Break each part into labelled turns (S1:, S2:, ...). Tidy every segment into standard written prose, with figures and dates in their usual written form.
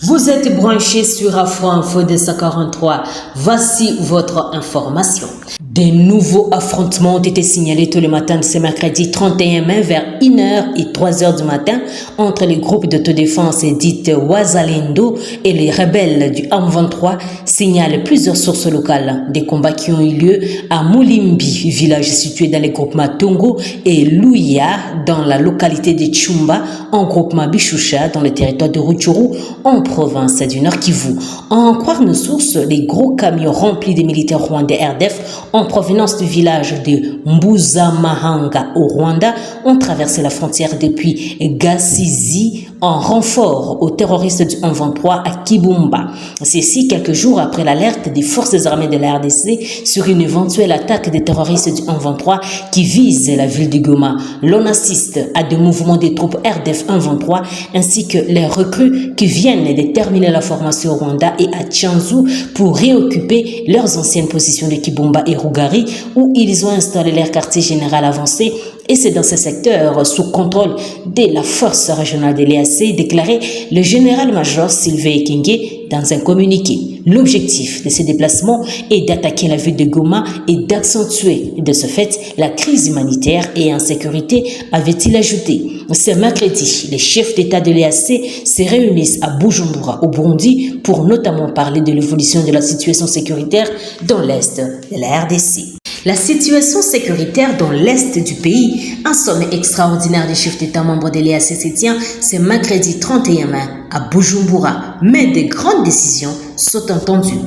S1: Vous êtes branchés sur Afro Info 243. Voici votre information. Des nouveaux affrontements ont été signalés tout le matin de ce mercredi 31 mai vers 1h et 3h du matin entre les groupes d'autodéfense dites Wazalendo et les rebelles du M23, signalent plusieurs sources locales. Des combats qui ont eu lieu à Moulimbi, village situé dans les groupements Tongo, et Louya, dans la localité de Tchumba, en groupement Bichoucha, dans le territoire de Rutshuru, en province du Nord Kivu. En croire nos sources, les gros camions remplis de militaires rwandais RDF en provenance du village de Mbuzamahanga au Rwanda ont traversé la frontière depuis Gasizi en renfort aux terroristes du M23 à Kibumba. Ceci quelques jours après l'alerte des forces armées de la RDC sur une éventuelle attaque des terroristes du M23 qui vise la ville de Goma. L'on assiste à des mouvements des troupes RDF M23 ainsi que les recrues qui viennent de terminer la formation au Rwanda et à Tchanzu pour réoccuper leurs anciennes positions de Kibumba et Rugari où ils ont installé leur quartier général avancé. Et c'est dans ce secteur, sous contrôle de la force régionale de l'EAC, déclaré le général-major Sylvain Ekenge dans un communiqué. L'objectif de ces déplacements est d'attaquer la ville de Goma et d'accentuer de ce fait la crise humanitaire et insécurité, avait-il ajouté. Ce mercredi, les chefs d'État de l'EAC se réunissent à Bujumbura, au Burundi, pour notamment parler de l'évolution de la situation sécuritaire dans l'Est de la RDC. La situation sécuritaire dans l'Est du pays, un sommet extraordinaire des chefs d'État membres de l'EAC se tient ce mercredi 31 mai à Bujumbura, mais de grandes décisions sont entendues.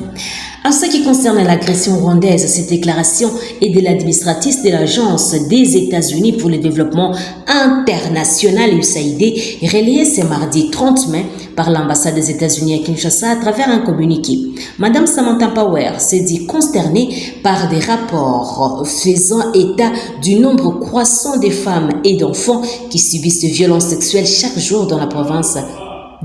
S1: En ce qui concerne l'agression rwandaise, cette déclaration est de l'administratrice de l'Agence des États-Unis pour le développement international USAID, relayée ce mardi 30 mai par l'ambassade des États-Unis à Kinshasa à travers un communiqué. Madame Samantha Power s'est dit consternée par des rapports faisant état du nombre croissant de femmes et d'enfants qui subissent des violences sexuelles chaque jour dans la province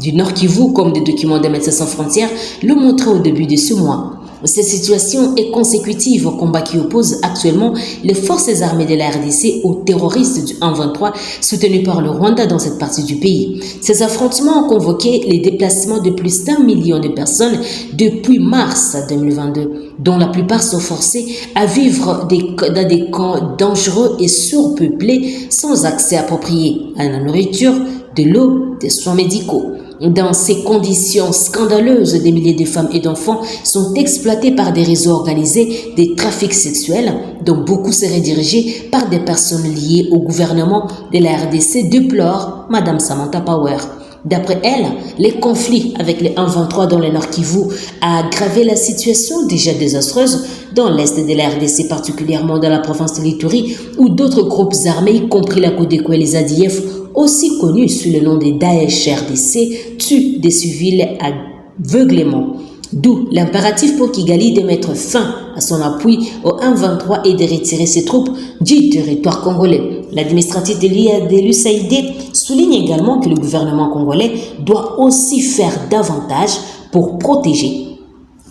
S1: du Nord Kivu, comme des documents de Médecins sans frontières le montraient au début de ce mois. Cette situation est consécutive au combat qui oppose actuellement les forces armées de la RDC aux terroristes du M23 soutenus par le Rwanda dans cette partie du pays. Ces affrontements ont convoqué les déplacements de plus d'1 million de personnes depuis mars 2022, dont la plupart sont forcées à vivre dans des camps dangereux et surpeuplés sans accès approprié à la nourriture, de l'eau, des soins médicaux. Dans ces conditions scandaleuses, des milliers de femmes et d'enfants sont exploités par des réseaux organisés des trafics sexuels, dont beaucoup seraient dirigés par des personnes liées au gouvernement de la RDC, déplore Madame Samantha Power. D'après elle, les conflits avec les M23 dans le Nord Kivu a aggravé la situation déjà désastreuse dans l'Est de la RDC, particulièrement dans la province de l'Ituri, où d'autres groupes armés, y compris la Codeco et les ADF, aussi connus sous le nom de Daesh RDC, tuent des civils aveuglément. D'où l'impératif pour Kigali de mettre fin à son appui au M23 et de retirer ses troupes du territoire congolais. L'administratif de l'USAID souligne également que le gouvernement congolais doit aussi faire davantage pour protéger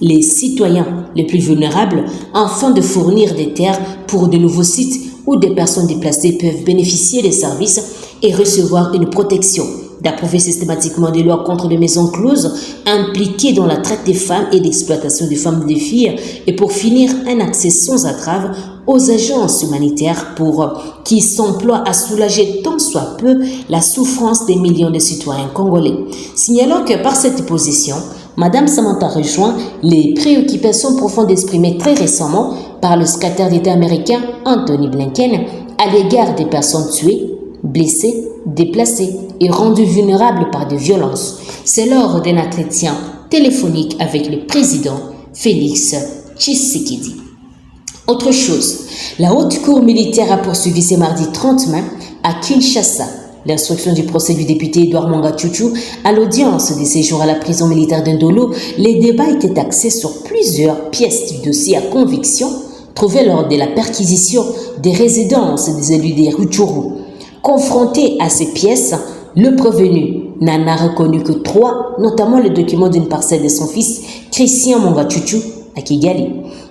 S1: les citoyens les plus vulnérables afin de fournir des terres pour de nouveaux sites où des personnes déplacées peuvent bénéficier des services et recevoir une protection, d'approuver systématiquement des lois contre les maisons closes impliquées dans la traite des femmes et l'exploitation des femmes et des filles, et pour finir, un accès sans entrave aux agences humanitaires qui s'emploient à soulager tant soit peu la souffrance des millions de citoyens congolais. Signalons que par cette position, Madame Samantha rejoint les préoccupations profondes exprimées très récemment par le secrétaire d'État américain Anthony Blinken à l'égard des personnes tuées, blessées, déplacées et rendues vulnérables par des violences. C'est lors d'un entretien téléphonique avec le président Félix Tshisekedi. Autre chose, la haute cour militaire a poursuivi ce mardi 30 mai à Kinshasa l'instruction du procès du député Edouard Mwangachuchu à l'audience des séjours à la prison militaire d'Indolo. Les débats étaient axés sur plusieurs pièces du dossier à conviction trouvées lors de la perquisition des résidences des élus des Rutshuru. Confronté à ces pièces, le prévenu n'en a reconnu que 3, notamment le document d'une parcelle de son fils, Christian Mwangachuchu, à Kigali.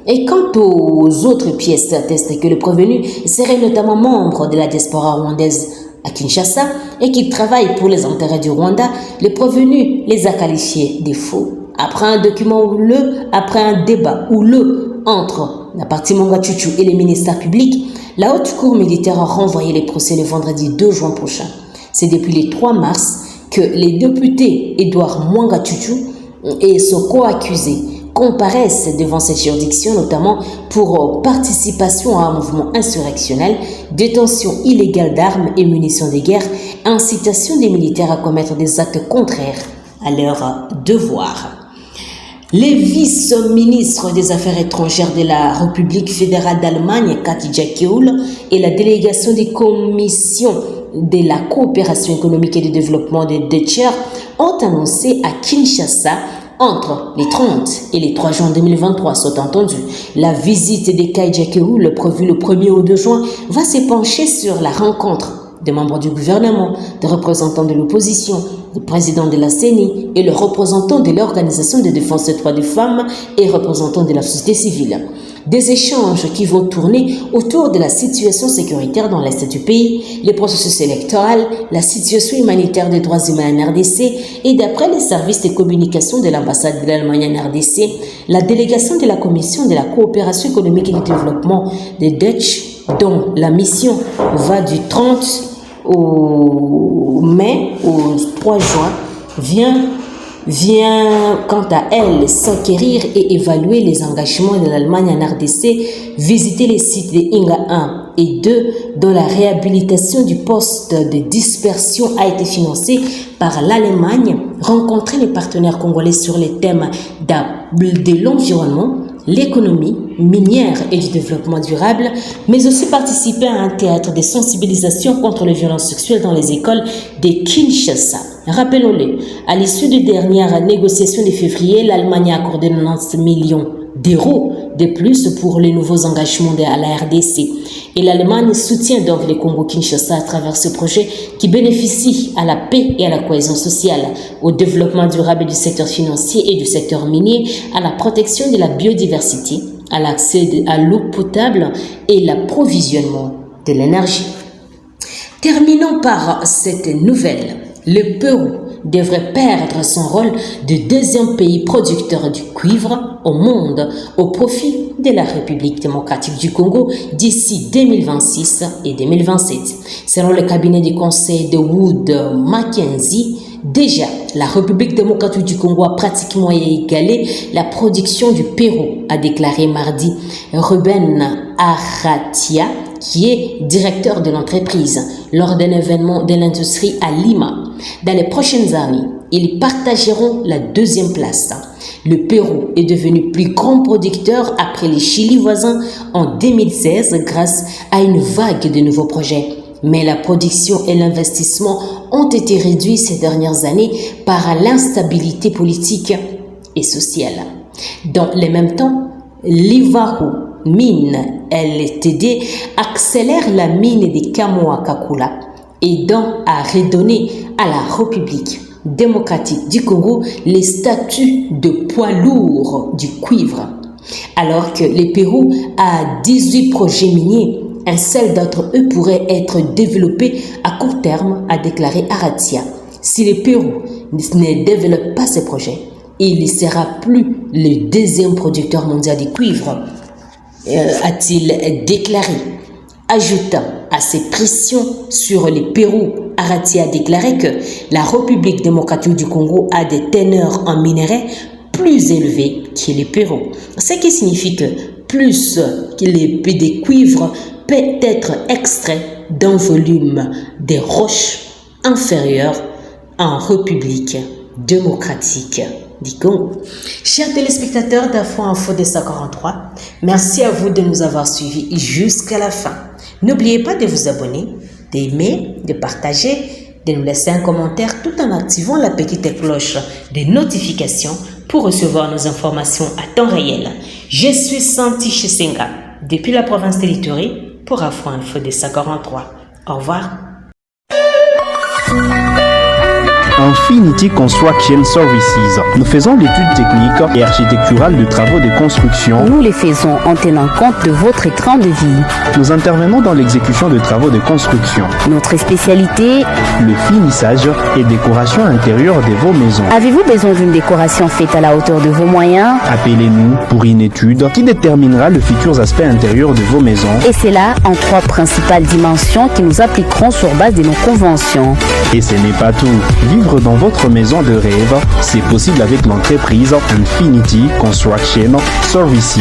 S1: Et quant aux autres pièces attestent que le prévenu serait notamment membre de la diaspora rwandaise à Kinshasa et qu'il travaille pour les intérêts du Rwanda, le prévenu les a qualifiés de faux. Après un document houleux, après un débat houleux entre la partie Monga Tchouchou et les ministères publics, la haute cour militaire a renvoyé les procès le vendredi 2 juin prochain. C'est depuis le 3 mars que les députés Edouard Mwanga Tchouchou et son co-accusé comparaissent devant cette juridiction, notamment pour participation à un mouvement insurrectionnel, détention illégale d'armes et munitions de guerre, incitation des militaires à commettre des actes contraires à leurs devoirs. Les vice-ministres des Affaires étrangères de la République fédérale d'Allemagne, Katja Keul, et la délégation des commissions de la coopération économique et du développement des Deutscher ont annoncé à Kinshasa entre les 30 et les 3 juin 2023, soit entendu. La visite de Katja Keul, prévue le 1er au 2 juin, va se pencher sur la rencontre des membres du gouvernement, des représentants de l'opposition, du président de la CENI et le représentant de l'Organisation de défense des droits des femmes et représentant de la société civile. Des échanges qui vont tourner autour de la situation sécuritaire dans l'Est du pays, les processus électoraux, la situation humanitaire des droits humains en RDC et d'après les services de communication de l'ambassade de l'Allemagne en RDC, la délégation de la Commission de la coopération économique et du développement des Dutch, dont la mission va du 30 au mai au 3 juin, vient quant à elle s'acquérir et évaluer les engagements de l'Allemagne en RDC, visiter les sites de Inga 1 et 2 dont la réhabilitation du poste de dispersion a été financée par l'Allemagne, rencontrer les partenaires congolais sur les thèmes de l'environnement, l'économie minière et du développement durable, mais aussi participer à un théâtre de sensibilisation contre les violences sexuelles dans les écoles de Kinshasa. Rappelons-le, à l'issue des dernières négociations de février, l'Allemagne a accordé 90 millions d'euros de plus pour les nouveaux engagements à la RDC. Et l'Allemagne soutient donc le Congo-Kinshasa à travers ce projet qui bénéficie à la paix et à la cohésion sociale, au développement durable du secteur financier et du secteur minier, à la protection de la biodiversité, à l'accès à l'eau potable et l'approvisionnement de l'énergie. Terminons par cette nouvelle. Le Pérou devrait perdre son rôle de deuxième pays producteur du cuivre au monde au profit de la République démocratique du Congo d'ici 2026 et 2027. Selon le cabinet de conseil de Wood Mackenzie, déjà, la République démocratique du Congo a pratiquement égalé la production du Pérou, a déclaré mardi Ruben Arratia, qui est directeur de l'entreprise, lors d'un événement de l'industrie à Lima. Dans les prochaines années, ils partageront la deuxième place. Le Pérou est devenu plus grand producteur après les Chili voisins en 2016 grâce à une vague de nouveaux projets. Mais la production et l'investissement ont été réduits ces dernières années par l'instabilité politique et sociale. Dans le même temps, l'Ivaho Mine LTD accélère la mine de Kamoa-Kakula, aidant à redonner à la République démocratique du Congo les statuts de poids lourd du cuivre. Alors que le Pérou a 18 projets miniers, un seul d'entre eux pourrait être développé à court terme, a déclaré Aratia. Si le Pérou ne développe pas ces projets, il ne sera plus le deuxième producteur mondial de cuivre, a-t-il déclaré. Ajoutant à ces pressions sur le Pérou, Aratia a déclaré que la République démocratique du Congo a des teneurs en minerais plus élevées que le Pérou. Ce qui signifie que plus de cuivre peut être extrait d'un volume des roches inférieur en République démocratique du Congo. Chers téléspectateurs d'Afro Info 243, merci à vous de nous avoir suivis jusqu'à la fin. N'oubliez pas de vous abonner, d'aimer, de partager, de nous laisser un commentaire tout en activant la petite cloche des notifications pour recevoir nos informations à temps réel. Je suis Santi Chisenga, depuis la province de l'Ituri, pour Afro Info 243. Au revoir.
S2: Infinity Construction Services. Nous faisons l'étude technique et architecturale de travaux de construction.
S3: Nous les faisons en tenant compte de votre train de vie.
S2: Nous intervenons dans l'exécution de travaux de construction.
S3: Notre spécialité,
S2: le finissage et décoration intérieure de vos maisons.
S3: Avez-vous besoin d'une décoration faite à la hauteur de vos moyens?
S2: Appelez-nous pour une étude qui déterminera les futurs aspects intérieurs de vos maisons.
S3: Et c'est là en 3 principales dimensions qui nous appliqueront sur base de nos conventions.
S2: Et ce n'est pas tout. Vivre dans votre maison de rêve, c'est possible avec l'entreprise Infinity Construction Services.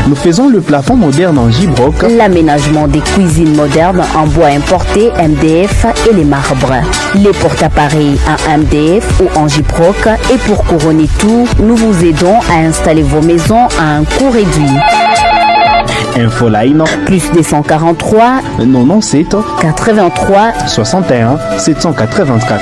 S2: Nous faisons le plafond moderne en J-Broc,
S3: l'aménagement des cuisines modernes en bois importé MDF et les marbres, les porte-appareils en MDF ou en J-Broc. Et pour couronner tout, nous vous aidons à installer vos maisons à un coût réduit.
S2: Infoline
S3: plus 243
S2: 97
S3: 83
S2: 61 784.